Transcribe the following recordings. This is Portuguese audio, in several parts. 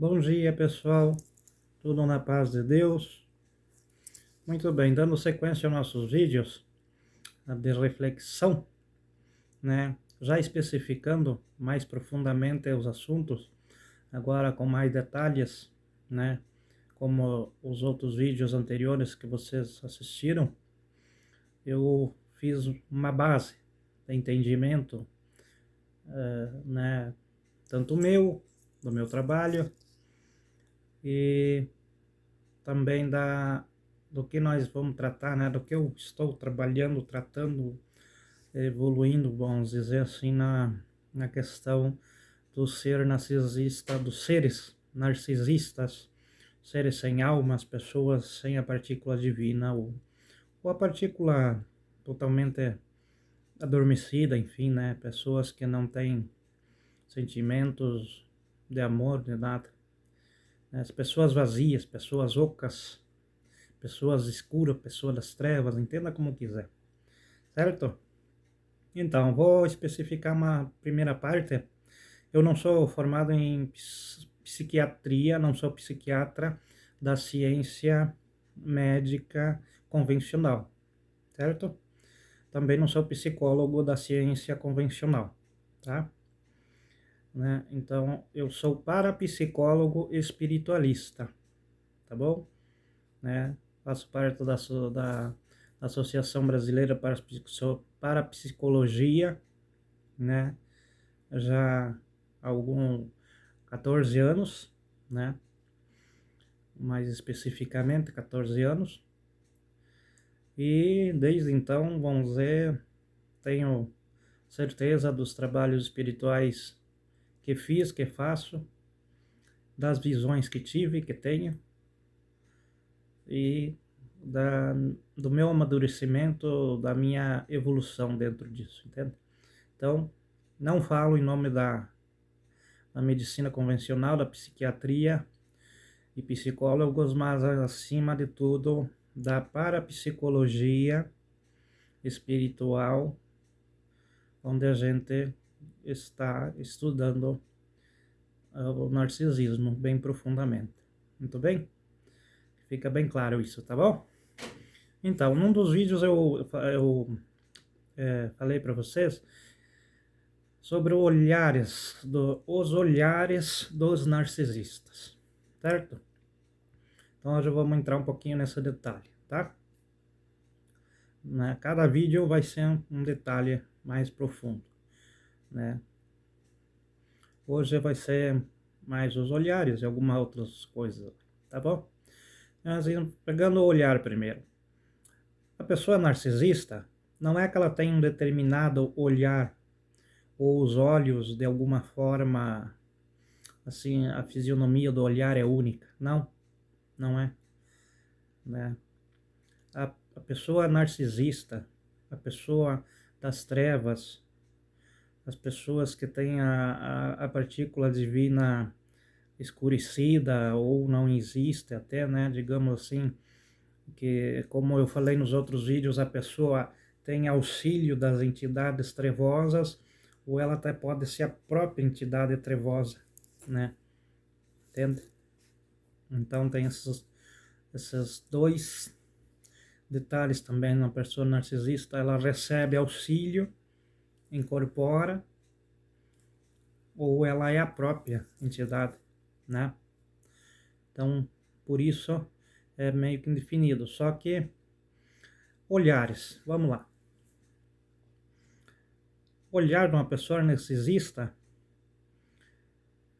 Bom dia, pessoal. Tudo na paz de Deus? Muito bem, dando sequência aos nossos vídeos de reflexão, né? Já especificando mais profundamente os assuntos, agora com mais detalhes, né? Como os outros vídeos anteriores que vocês assistiram, eu fiz uma base de entendimento, né? Tanto do meu trabalho e também do que nós vamos tratar, né? Do que eu estou trabalhando, tratando, evoluindo, vamos dizer assim, na questão do ser narcisista, dos seres narcisistas, seres sem alma, as pessoas sem a partícula divina, ou a partícula totalmente adormecida, enfim, né? Pessoas que não têm sentimentos de amor, de nada. As pessoas vazias, pessoas ocas, pessoas escuras, pessoas das trevas, entenda como quiser, certo? Então, vou especificar uma primeira parte. Eu não sou formado em psiquiatria, não sou psiquiatra da ciência médica convencional, certo? Também não sou psicólogo da ciência convencional, tá? Né? Então, eu sou parapsicólogo espiritualista, tá bom? Né? Faço parte da Associação Brasileira para a Psicologia, né? Já há 14 anos, né? Mais especificamente 14 anos. E desde então, vamos dizer, tenho certeza dos trabalhos espirituais que fiz, que faço, das visões que tive, que tenho, e da, do meu amadurecimento, da minha evolução dentro disso, entende? Então, não falo em nome da medicina convencional, da psiquiatria e psicólogos, mas acima de tudo da parapsicologia espiritual, onde a gente está estudando o narcisismo bem profundamente. Muito bem? Fica bem claro isso, tá bom? Então, num dos vídeos eu falei para vocês sobre os olhares dos narcisistas, certo? Então hoje vamos entrar um pouquinho nesse detalhe, tá? Cada vídeo vai ser um detalhe mais profundo, né? Hoje vai ser mais os olhares e algumas outras coisas, tá bom? Mas pegando o olhar primeiro. A pessoa narcisista não é que ela tem um determinado olhar ou os olhos de alguma forma, assim, a fisionomia do olhar é única. Não, não é, né? A pessoa narcisista, a pessoa das trevas, as pessoas que têm a partícula divina escurecida ou não existe até, né, digamos assim, que como eu falei nos outros vídeos, a pessoa tem auxílio das entidades trevosas ou ela até pode ser a própria entidade trevosa, né? Entende? Então tem esses dois detalhes também na pessoa narcisista. Ela recebe auxílio, incorpora, ou ela é a própria entidade, né? Então, por isso é meio que indefinido. Só que olhares, vamos lá. Olhar de uma pessoa narcisista,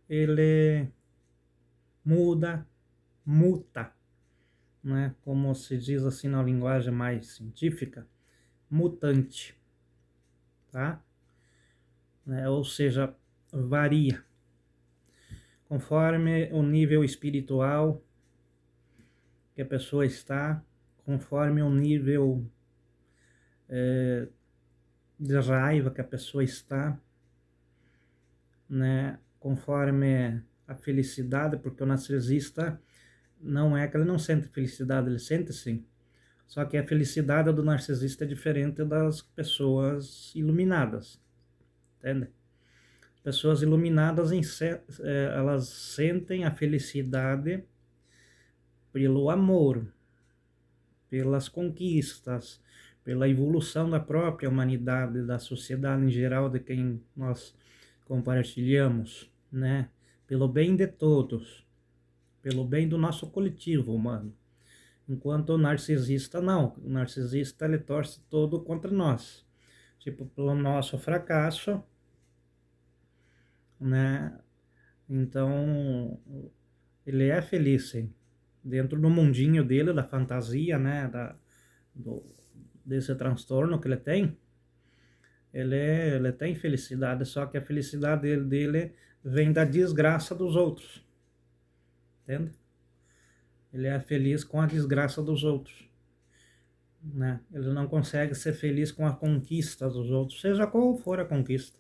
ele muta, né? Como se diz assim na linguagem mais científica, mutante, tá? Ou seja, varia conforme o nível espiritual que a pessoa está, conforme o nível de raiva que a pessoa está, né? Conforme a felicidade, porque o narcisista não é que ele não sente felicidade, ele sente sim. Só que a felicidade do narcisista é diferente das pessoas iluminadas, entende? Pessoas iluminadas, elas sentem a felicidade pelo amor, pelas conquistas, pela evolução da própria humanidade, da sociedade em geral, de quem nós compartilhamos, né? Pelo bem de todos, pelo bem do nosso coletivo humano. Enquanto o narcisista não, o narcisista ele torce todo contra nós, tipo, pelo nosso fracasso, né? Então, ele é feliz, sim, dentro do mundinho dele, da fantasia, né? Do, desse transtorno que ele tem, ele tem felicidade, só que a felicidade dele vem da desgraça dos outros, entende? Ele é feliz com a desgraça dos outros, né? Ele não consegue ser feliz com a conquista dos outros, seja qual for a conquista,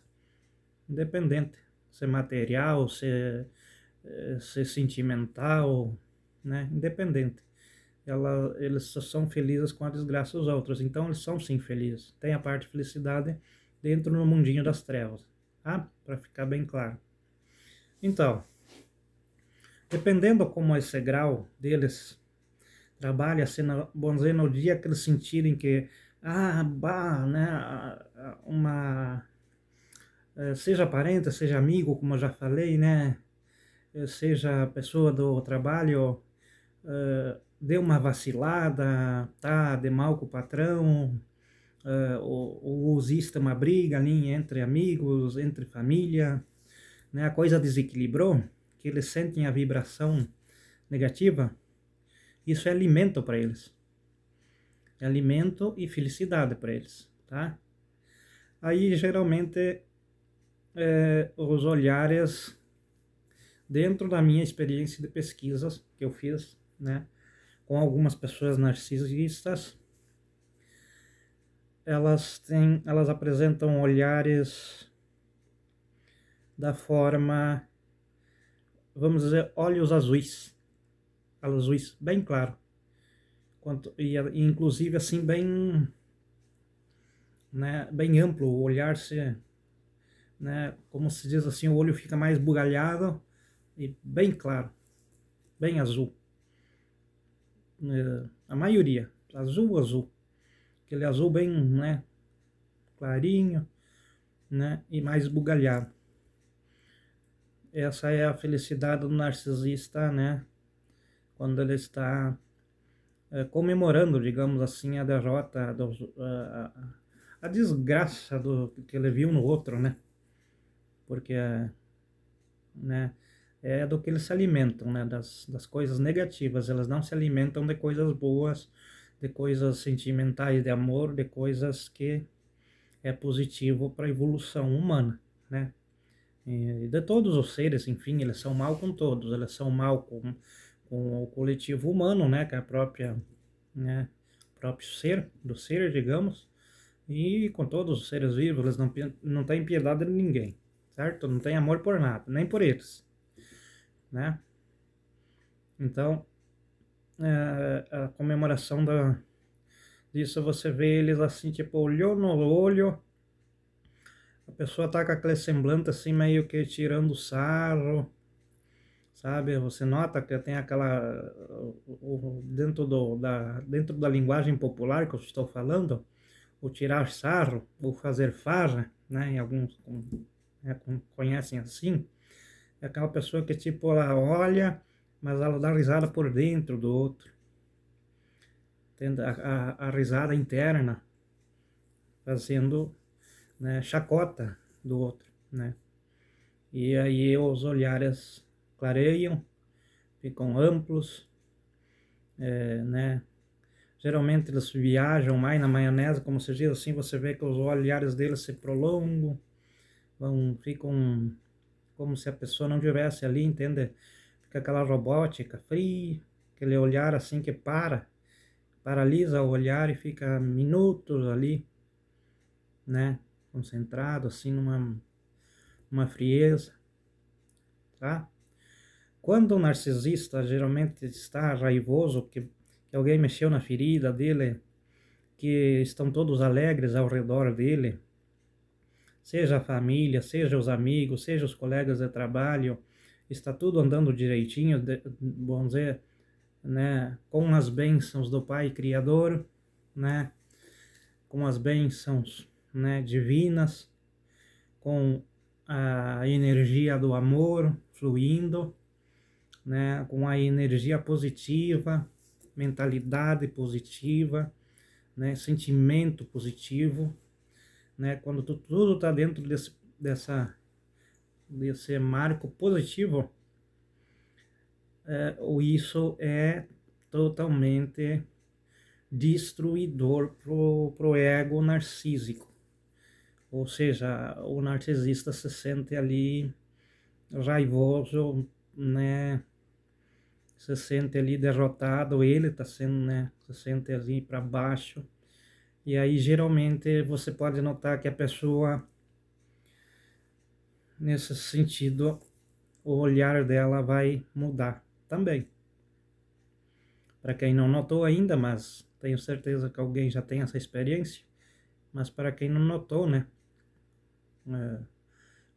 independente, se material, se sentimental, né? Independente. Eles só são felizes com a desgraça dos outros, então eles são sim felizes. Tem a parte de felicidade dentro do mundinho das trevas, tá? Para ficar bem claro. Então, dependendo como esse grau deles trabalha, assim, vamos dizer, no dia que eles sentirem que, né, seja parente, seja amigo, como eu já falei, né, seja pessoa do trabalho, deu uma vacilada, tá de mal com o patrão, ou existe uma briga ali entre amigos, entre família, né, a coisa desequilibrou, que eles sentem a vibração negativa, isso é alimento para eles. É alimento e felicidade para eles, tá? Aí, geralmente, os olhares, dentro da minha experiência de pesquisas que eu fiz, né, com algumas pessoas narcisistas, elas apresentam olhares da forma, vamos dizer, olhos azuis, bem claro, e inclusive assim bem, né, bem amplo, o olhar né, como se diz assim, o olho fica mais bugalhado e bem claro, bem azul. A maioria, azul, aquele azul bem, né, clarinho, né, e mais bugalhado. Essa é a felicidade do narcisista, né, quando ele está comemorando, digamos assim, a derrota, a desgraça que ele viu no outro, né, porque, né, é do que eles se alimentam, né, das coisas negativas, elas não se alimentam de coisas boas, de coisas sentimentais, de amor, de coisas que é positivo para a evolução humana, né, e de todos os seres, enfim, eles são mal com todos, eles são mal com o coletivo humano, né, que é a própria, né, próprio ser, do ser, digamos, e com todos os seres vivos, eles não têm piedade de ninguém, certo? Não tem amor por nada, nem por eles, né? Então, a comemoração disso, você vê eles assim, tipo, olhou no olho, a pessoa tá com aquele semblante assim, meio que tirando sarro, sabe? Você nota que tem aquela, dentro da linguagem popular que eu estou falando, o tirar sarro, ou fazer farra, né? Em alguns conhecem assim, é aquela pessoa que tipo, ela olha, mas ela dá risada por dentro do outro. Tendo a risada interna, fazendo, né, chacota do outro, né? E aí os olhares clareiam, ficam amplos, né? Geralmente eles viajam mais na maionese, como se diz assim, você vê que os olhares deles se prolongam, ficam como se a pessoa não estivesse ali, entende? Fica aquela robótica, fria, aquele olhar assim que paralisa o olhar e fica minutos ali, né? Concentrado assim numa frieza, tá? Quando o narcisista geralmente está raivoso, que alguém mexeu na ferida dele, que estão todos alegres ao redor dele, seja a família, seja os amigos, seja os colegas de trabalho, está tudo andando direitinho, vamos dizer, né, com as bênçãos do Pai Criador, né, com as bênçãos, né, divinas, com a energia do amor fluindo, né, com a energia positiva, mentalidade positiva, né, sentimento positivo, né, quando tudo está dentro desse marco positivo, isso é totalmente destruidor pro ego narcísico. Ou seja, o narcisista se sente ali raivoso, né? Se sente ali derrotado, ele está sendo, né? Se sente ali para baixo. E aí geralmente você pode notar que a pessoa, nesse sentido, o olhar dela vai mudar também. Para quem não notou ainda, mas tenho certeza que alguém já tem essa experiência, mas para quem não notou, né,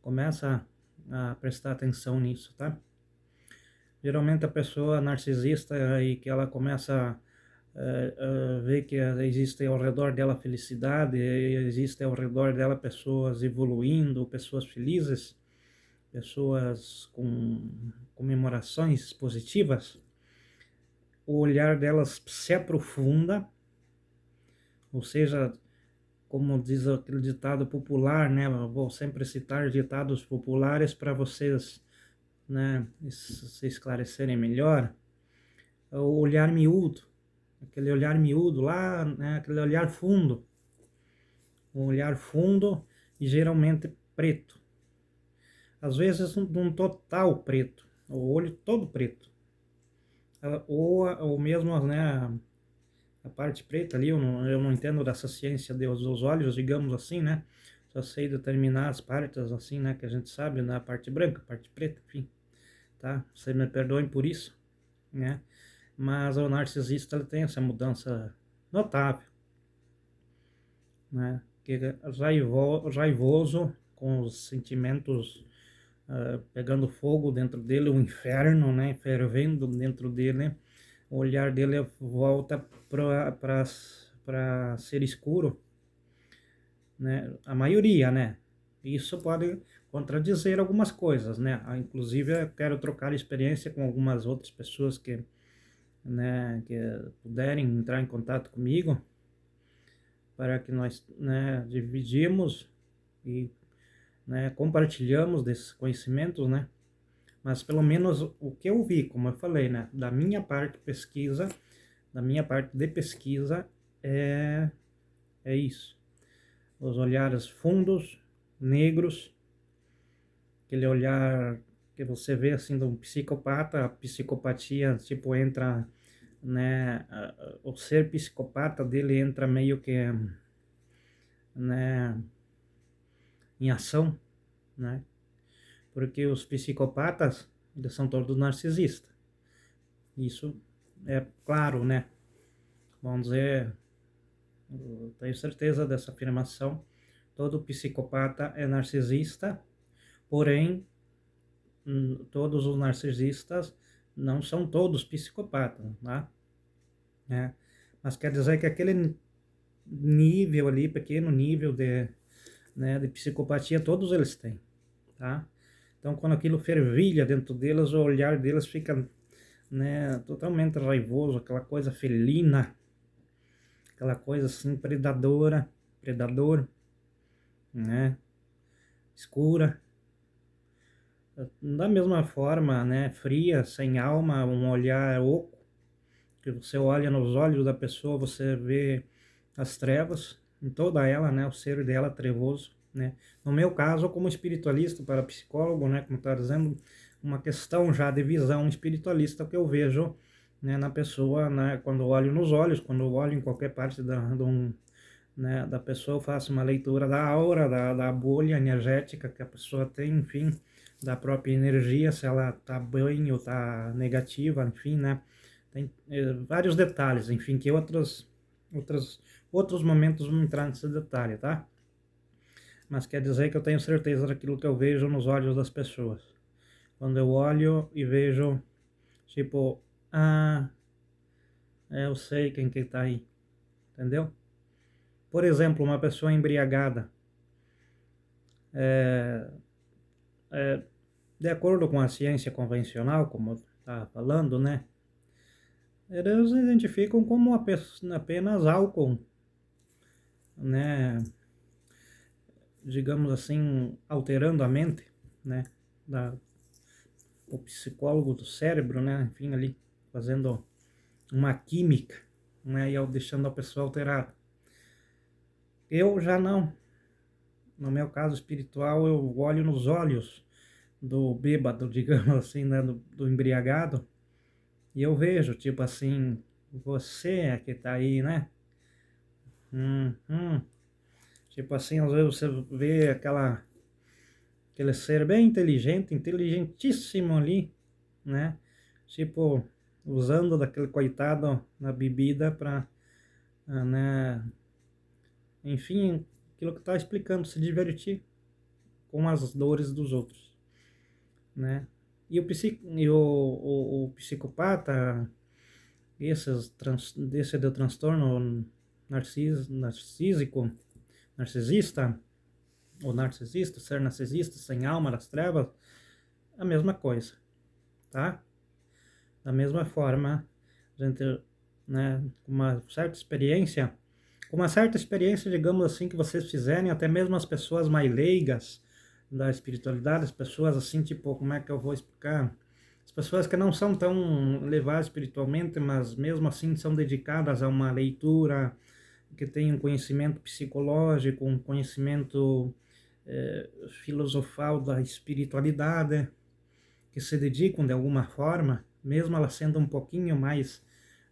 começa a prestar atenção nisso, tá? Geralmente a pessoa narcisista e que ela começa a ver que existe ao redor dela felicidade, existe ao redor dela pessoas evoluindo, pessoas felizes, pessoas com comemorações positivas, o olhar delas se aprofunda, ou seja, como diz aquele ditado popular, né? Eu vou sempre citar ditados populares para vocês, né, se esclarecerem melhor. O olhar miúdo, aquele olhar miúdo lá, né, aquele olhar fundo, um olhar fundo e geralmente preto. Às vezes um total preto, o olho todo preto. Ou mesmo, né, a parte preta ali, eu não entendo dessa ciência dos olhos, digamos assim, né? Só sei determinar as partes assim, né, que a gente sabe, na parte branca, parte preta, enfim, tá? Vocês me perdoem por isso, né? Mas o narcisista ele tem essa mudança notável, né? Que é raivoso, com os sentimentos pegando fogo dentro dele, o inferno, né? Fervendo dentro dele. O olhar dele volta para ser escuro, né? A maioria, né? Isso pode contradizer algumas coisas, né? Inclusive, eu quero trocar experiência com algumas outras pessoas que, né, que puderem entrar em contato comigo para que nós, né, dividimos e, né, compartilhamos desses conhecimentos, né? Mas pelo menos o que eu vi, como eu falei, né, da minha parte de pesquisa é isso. Os olhares fundos, negros, aquele olhar que você vê assim de um psicopata, a psicopatia tipo entra, né, o ser psicopata dele entra meio que, né, em ação, né? Porque os psicopatas, eles são todos narcisistas. Isso é claro, né? Vamos dizer, eu tenho certeza dessa afirmação. Todo psicopata é narcisista, porém, todos os narcisistas não são todos psicopatas, tá? É. Mas quer dizer que aquele nível ali, pequeno nível de, né, de psicopatia, todos eles têm, tá? Então, quando aquilo fervilha dentro deles, o olhar deles fica, né, totalmente raivoso, aquela coisa felina, aquela coisa assim predador, né, escura. Da mesma forma, né, fria, sem alma, um olhar oco, que você olha nos olhos da pessoa, você vê as trevas em toda ela, né, o ser dela trevoso, né. No meu caso, como espiritualista, para psicólogo, né, como está dizendo, uma questão já de visão espiritualista que eu vejo, né, na pessoa, né, quando eu olho nos olhos, quando eu olho em qualquer parte né, da pessoa, eu faço uma leitura da aura, da bolha energética que a pessoa tem, enfim, da própria energia, se ela está bem ou está negativa, enfim, né, tem vários detalhes, enfim, que outros momentos vão entrar nesse detalhe, tá? mas quer dizer que eu tenho certeza daquilo que eu vejo nos olhos das pessoas. Quando eu olho e vejo, tipo, eu sei quem que tá aí, entendeu? Por exemplo, uma pessoa embriagada, é, de acordo com a ciência convencional, como eu estava falando, né? Eles identificam como apenas álcool, né? Digamos assim, alterando a mente, né? O psicólogo do cérebro, né? Enfim, ali fazendo uma química, né? E deixando a pessoa alterada. Eu já não. No meu caso espiritual, eu olho nos olhos do bêbado, digamos assim, né? Do embriagado, e eu vejo, tipo assim, você é que tá aí, né? Uhum. Tipo assim, às vezes você vê aquele ser bem inteligente, inteligentíssimo ali, né? Tipo, usando daquele coitado na bebida para, né? Enfim, aquilo que eu estava explicando, se divertir com as dores dos outros, né? E o psicopata, desse do transtorno narcísico, narcisista, ou narcisista, ser narcisista, sem alma das trevas, a mesma coisa, tá? Da mesma forma, a gente, né, com uma certa experiência, digamos assim, que vocês fizerem, até mesmo as pessoas mais leigas da espiritualidade, as pessoas assim, tipo, como é que eu vou explicar? As pessoas que não são tão levadas espiritualmente, mas mesmo assim são dedicadas a uma leitura, que tem um conhecimento psicológico, um conhecimento filosofal da espiritualidade, que se dedicam de alguma forma, mesmo elas sendo um pouquinho mais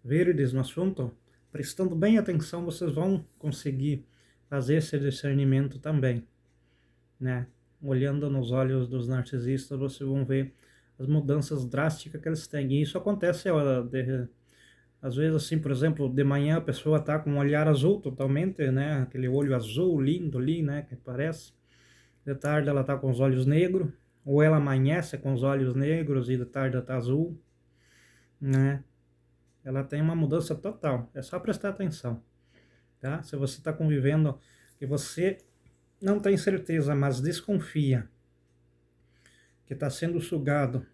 verdes no assunto, prestando bem atenção, vocês vão conseguir fazer esse discernimento também, né? Olhando nos olhos dos narcisistas, vocês vão ver as mudanças drásticas que eles têm. E isso acontece, às vezes, assim, por exemplo, de manhã a pessoa está com um olhar azul totalmente, né? Aquele olho azul lindo ali, né? Que parece. De tarde ela está com os olhos negros, ou ela amanhece com os olhos negros e de tarde ela está azul, né? Ela tem uma mudança total, é só prestar atenção, tá? Se você está convivendo que você não tem certeza, mas desconfia que está sendo sugado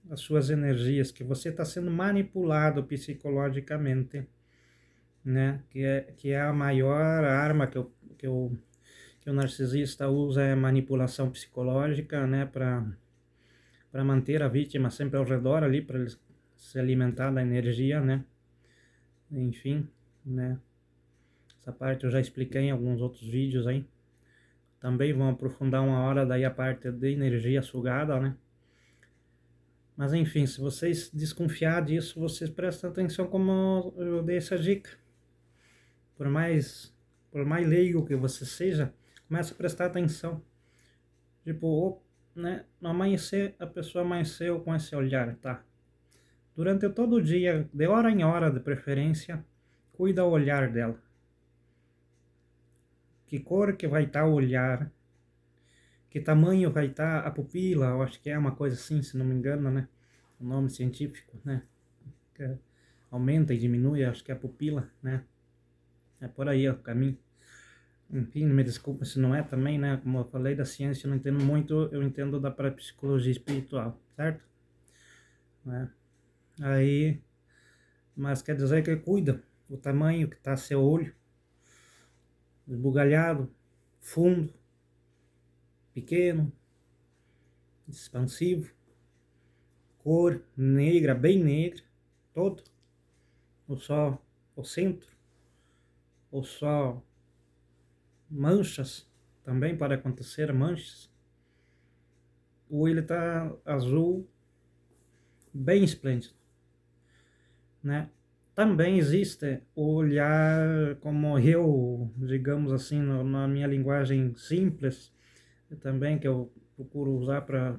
as suas energias, que você está sendo manipulado psicologicamente, né? Que é a maior arma que o narcisista usa, é manipulação psicológica, né? Para manter a vítima sempre ao redor ali, para ele se alimentar da energia, né? Enfim, né? Essa parte eu já expliquei em alguns outros vídeos aí. Também vão aprofundar uma hora daí a parte de energia sugada, né? Mas enfim, se vocês desconfiar disso, vocês prestem atenção como eu dei essa dica. Por mais leigo que você seja, comece a prestar atenção. Tipo, né? No amanhecer, a pessoa amanheceu com esse olhar, tá? Durante todo o dia, de hora em hora de preferência, cuida o olhar dela. Que cor que vai estar o olhar, que tamanho vai estar a pupila, eu acho que é uma coisa assim, se não me engano, né? O nome científico, né? Que aumenta e diminui, acho que é a pupila, né? É por aí o caminho. Enfim, me desculpa se não é também, né? Como eu falei da ciência, eu não entendo muito, eu entendo da parapsicologia espiritual, certo? Né? Aí, mas quer dizer que cuida o tamanho que está seu olho, esbugalhado, fundo, pequeno, expansivo, cor negra, bem negra, todo, ou só o centro, ou só manchas, também pode acontecer manchas, ou ele está azul, bem esplêndido, né? Também existe o olhar, como eu, digamos assim, na minha linguagem simples, também que eu procuro usar para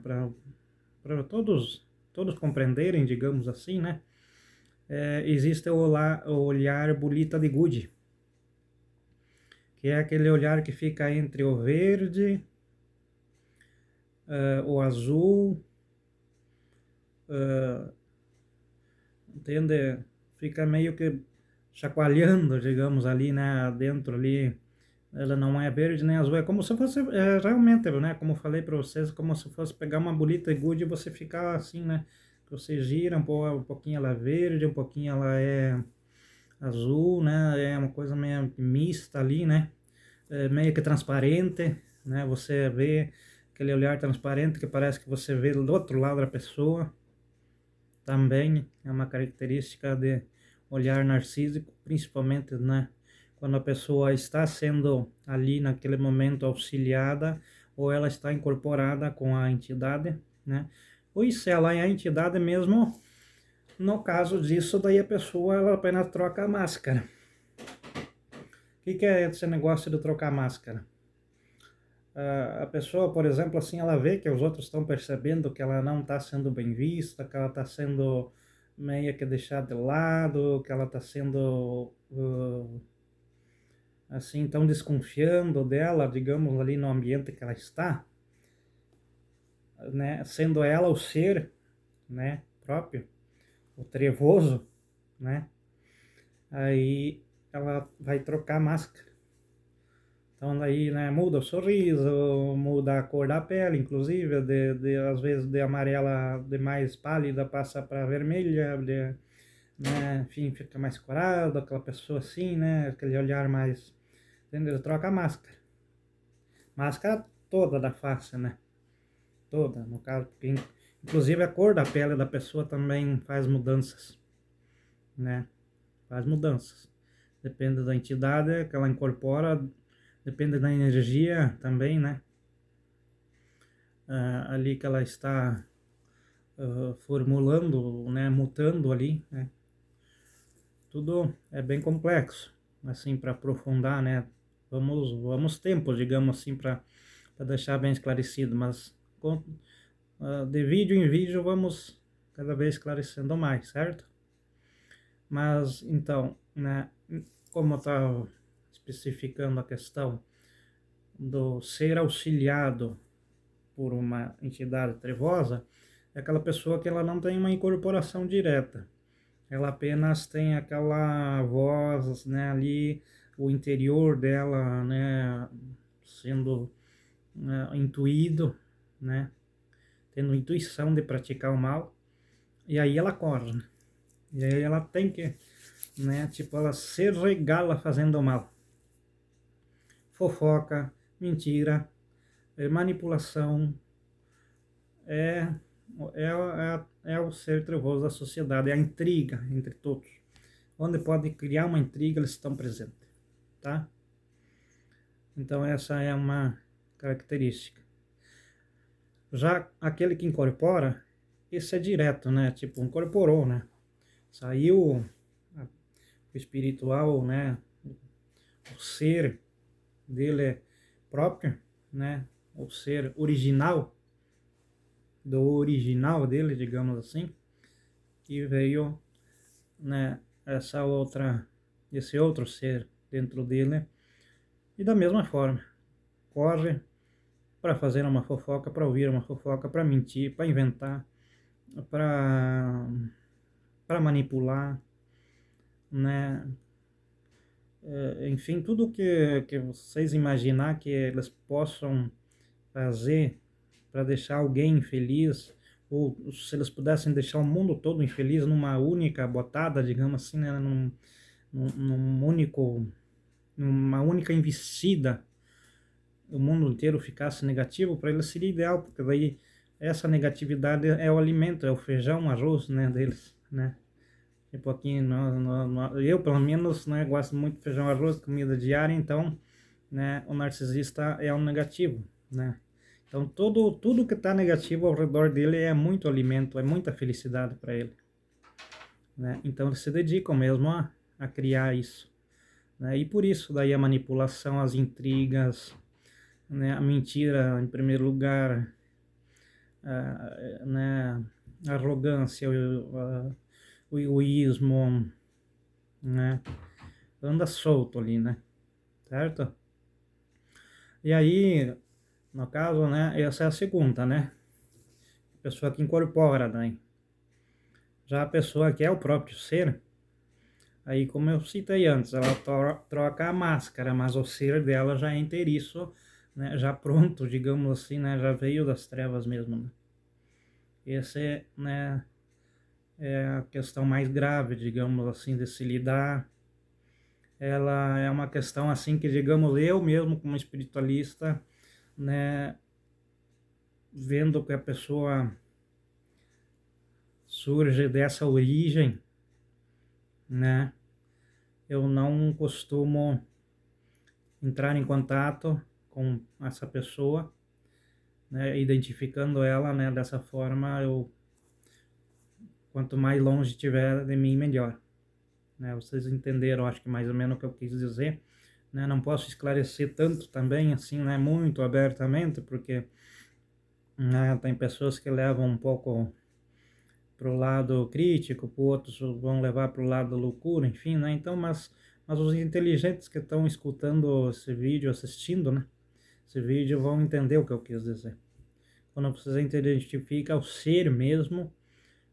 todos compreenderem, digamos assim, né? Existe o olhar bolita de Gude, que é aquele olhar que fica entre o verde, o azul, entende? Fica meio que chacoalhando, digamos, ali, né, dentro ali. Ela não é verde nem azul, é como se fosse, realmente, né, como eu falei para vocês, como se fosse pegar uma bolita de gude e você ficar assim, né, que você gira um pouquinho ela é verde, um pouquinho ela é azul, né, é uma coisa meio mista ali, né, meio que transparente, né, você vê aquele olhar transparente que parece que você vê do outro lado da pessoa, também é uma característica de olhar narcísico, principalmente, né, quando a pessoa está sendo ali naquele momento auxiliada ou ela está incorporada com a entidade, né? Ou se ela é a entidade mesmo, no caso disso, daí a pessoa ela apenas troca a máscara. O que é esse negócio de trocar máscara? A pessoa, por exemplo, assim, ela vê que os outros estão percebendo que ela não está sendo bem vista, que ela está sendo meio que deixada de lado, que ela está sendo, assim, tão desconfiando dela, digamos, ali no ambiente que ela está, né? Sendo ela o ser, né, próprio, o trevoso, né? Aí ela vai trocar a máscara. Então daí, né, muda o sorriso, muda a cor da pele, inclusive, às vezes de amarela de mais pálida passa para vermelha, né, enfim, fica mais corado, aquela pessoa assim, né, aquele olhar mais, entendeu? Troca a máscara. Máscara toda da face, né, toda, no caso, porque inclusive a cor da pele da pessoa também faz mudanças, né, faz mudanças. Depende da entidade que ela incorpora, depende da energia também, né, ali que ela está formulando, né, mutando ali, né? Tudo é bem complexo, assim, para aprofundar, né? Vamos tempo, digamos assim, para deixar bem esclarecido, mas de vídeo em vídeo vamos cada vez esclarecendo mais, certo? Mas então, né, como eu estava especificando a questão do ser auxiliado por uma entidade trevosa, é aquela pessoa que ela não tem uma incorporação direta. Ela apenas tem aquela voz, né, ali, o interior dela, né, sendo, né, intuído, né, tendo intuição de praticar o mal, e aí ela corre, né? E aí ela tem que, né, tipo, ela se regala fazendo o mal. Fofoca, mentira, manipulação, é, é o ser trevoso da sociedade, é a intriga entre todos. Onde pode criar uma intriga, eles estão presentes, tá? Então essa é uma característica. Já aquele que incorpora, esse é direto, né? Tipo, incorporou, né? Saiu o espiritual, né? O ser dele próprio, né? O ser original, do original dele, digamos assim, e veio, né, esse outro ser dentro dele, e da mesma forma, corre para fazer uma fofoca, para ouvir uma fofoca, para mentir, para inventar, para manipular, né? Enfim, tudo que vocês imaginar que eles possam fazer para deixar alguém infeliz, ou se eles pudessem deixar o mundo todo infeliz numa única botada, digamos assim, né? Numa única investida, o mundo inteiro ficasse negativo, para eles seria ideal, porque daí essa negatividade é o alimento, é o feijão, arroz, né, deles, né? Tipo aqui, eu pelo menos, né, gosto muito de feijão, arroz, comida diária, então, né, o narcisista é um negativo, né? Então tudo que está negativo ao redor dele é muito alimento, é muita felicidade para ele, né? Então eles se dedicam mesmo a criar isso, né? E por isso daí a manipulação, as intrigas, né, a mentira em primeiro lugar, né, a arrogância, o egoísmo, né, anda solto ali, né, certo? E aí, no caso, né, essa é a segunda, né? A pessoa que incorpora daí. Já a pessoa que é o próprio ser, aí como eu citei antes, ela troca a máscara, mas o ser dela já é inteiriço, né, já pronto, digamos assim, né, já veio das trevas mesmo, né? Esse, né, é a questão mais grave, digamos assim, de se lidar. Ela é uma questão assim que, digamos, eu mesmo como espiritualista, né, vendo que a pessoa surge dessa origem, né, eu não costumo entrar em contato com essa pessoa, né, identificando ela, né, dessa forma, eu quanto mais longe tiver de mim, melhor, né? Vocês entenderam, acho que mais ou menos o que eu quis dizer, né? Não posso esclarecer tanto também, assim, né, muito abertamente, porque, né, tem pessoas que levam um pouco para o lado crítico, outros vão levar para o lado da loucura, enfim, né? Então, mas os inteligentes que estão escutando esse vídeo, assistindo, né, esse vídeo, vão entender o que eu quis dizer. Quando você identifica o ser mesmo,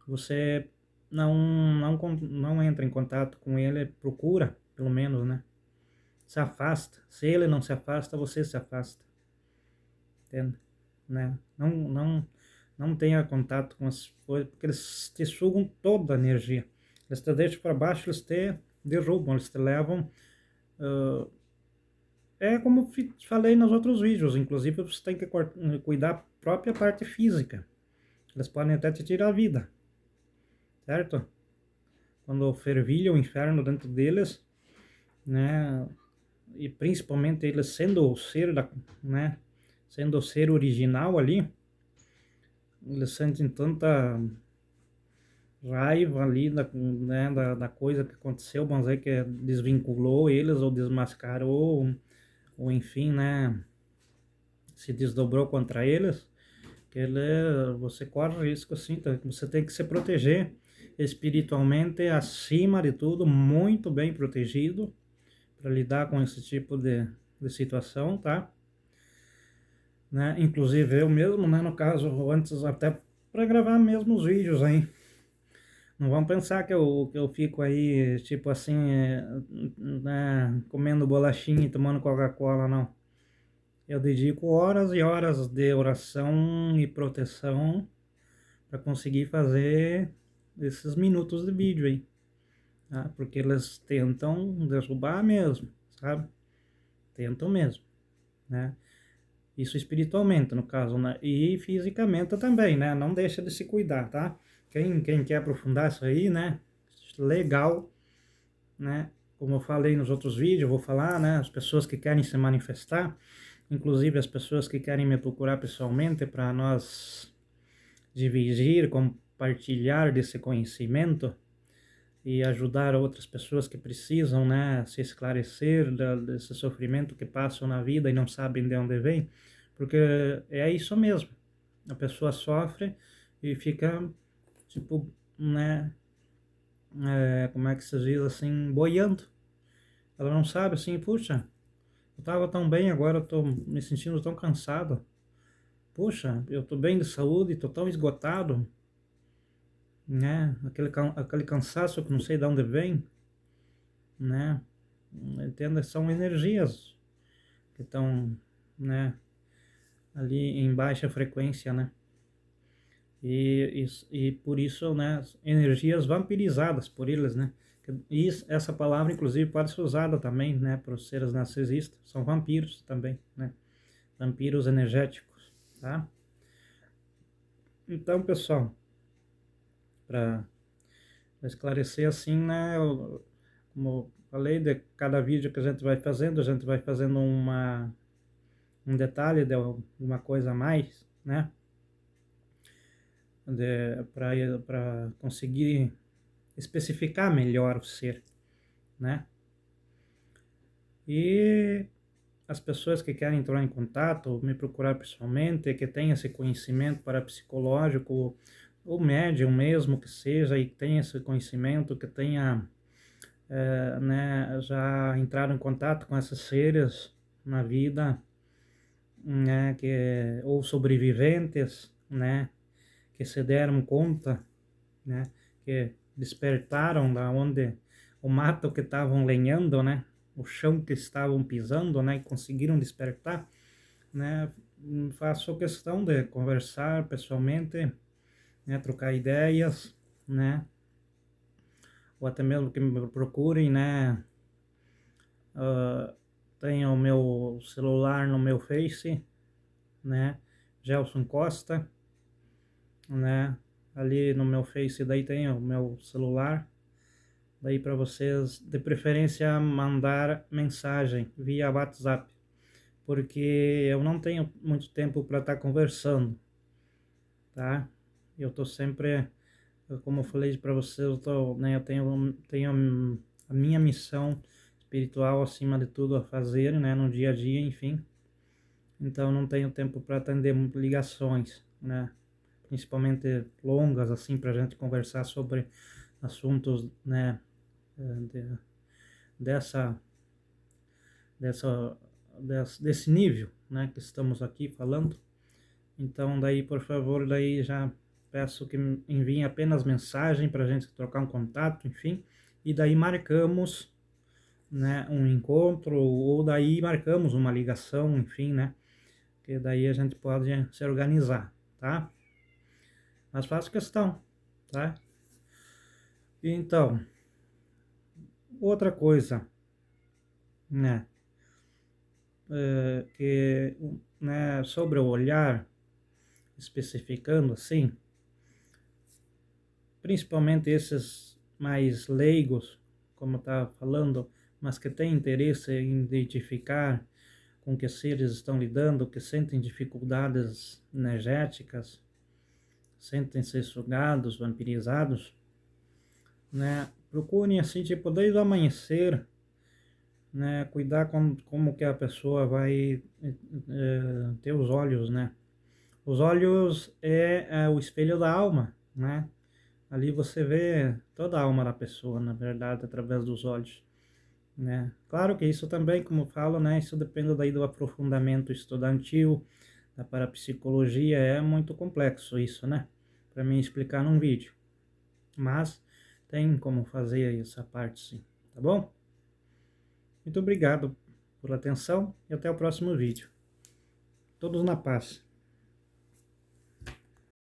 você não entra em contato com ele, procura, pelo menos, né? Se afasta. Se ele não se afasta, você se afasta. Entende? Né? Não tenha contato com as coisas, porque eles te sugam toda a energia. Eles te deixam para baixo, eles te derrubam, eles te levam. É como falei nos outros vídeos, inclusive você tem que cuidar da própria parte física. Eles podem até te tirar a vida, certo? Quando fervilha o inferno dentro deles, né? E principalmente eles sendo o ser né? Sendo o ser original ali, eles sentem tanta raiva ali né, da coisa que aconteceu, vamos dizer que desvinculou eles ou desmascarou, ou enfim, né? Se desdobrou contra eles, que você corre risco assim, tá? Você tem que se proteger espiritualmente, acima de tudo, muito bem protegido, para lidar com esse tipo de situação, tá? Né? Inclusive eu mesmo, né, no caso, antes até para gravar mesmo os vídeos aí. Não vão pensar que eu fico aí, tipo assim, né, comendo bolachinha e tomando Coca-Cola, não. Eu dedico horas e horas de oração e proteção para conseguir fazer esses minutos de vídeo aí, tá? Porque eles tentam derrubar mesmo, sabe? Tentam mesmo, né? Isso espiritualmente, no caso, né? E fisicamente também, né? Não deixa de se cuidar, tá? Quem quer aprofundar isso aí, né? Legal, né? Como eu falei nos outros vídeos, eu vou falar, né? As pessoas que querem se manifestar, inclusive as pessoas que querem me procurar pessoalmente para nós dividir, compartilhar desse conhecimento e ajudar outras pessoas que precisam, né, se esclarecer desse sofrimento que passam na vida e não sabem de onde vem, porque é isso mesmo. A pessoa sofre e fica, tipo, né, como é que se diz assim, boiando. Ela não sabe assim, puxa, eu estava tão bem, agora eu tô me sentindo tão cansado. Puxa, eu tô bem de saúde, tô tão esgotado, né? Aquele cansaço que não sei de onde vem, né? Entenda, são energias que estão, né, ali em baixa frequência, né? E por isso, né, energias vampirizadas por eles, né? E essa palavra, inclusive, pode ser usada também, né, para os seres narcisistas. São vampiros também, né? Vampiros energéticos, tá? Então, pessoal, para esclarecer assim, né, como falei, de cada vídeo que a gente vai fazendo um detalhe de alguma coisa a mais, né? Para conseguir especificar melhor o ser, né? E as pessoas que querem entrar em contato, me procurar pessoalmente, que tem esse conhecimento parapsicológico, ou médium mesmo que seja, e tem esse conhecimento, que tenha, né, já entrado em contato com esses seres na vida, né, ou sobreviventes, né, que se deram conta, né, que despertaram da onde o mato que estavam lenhando, né, o chão que estavam pisando, né, e conseguiram despertar, né, faço questão de conversar pessoalmente, né, trocar ideias, né, ou até mesmo que me procurem, né, tenho o meu celular no meu Face, né, Gelson Costa, né, ali no meu Face daí tem o meu celular, daí para vocês de preferência mandar mensagem via WhatsApp, porque eu não tenho muito tempo para estar conversando, tá? Eu tô sempre, como eu falei para vocês, né, eu tenho a minha missão espiritual acima de tudo a fazer, né, no dia a dia, enfim. Então não tenho tempo para atender ligações, né? Principalmente longas assim para a gente conversar sobre assuntos, né, de, dessa desse nível, né, que estamos aqui falando. Então daí, por favor, daí já peço que enviem apenas mensagem para a gente trocar um contato, enfim, e daí marcamos, né, um encontro ou daí marcamos uma ligação, enfim, né, que daí a gente pode se organizar, tá? Mas faço questão, tá? Então, outra coisa, né, que, né, sobre o olhar, especificando assim, principalmente esses mais leigos, como eu estava falando, mas que têm interesse em identificar com que seres estão lidando, que sentem dificuldades energéticas, sentem-se sugados, vampirizados, né? Procurem assim, tipo, desde o amanhecer, né? Cuidar como que a pessoa vai ter os olhos, né? Os olhos é o espelho da alma, né? Ali você vê toda a alma da pessoa, na verdade, através dos olhos, né? Claro que isso também, como eu falo, né? Isso depende daí do aprofundamento estudantil, da parapsicologia, é muito complexo isso, né? Para mim explicar num vídeo. Mas tem como fazer essa parte sim, tá bom? Muito obrigado pela atenção e até o próximo vídeo. Todos na paz.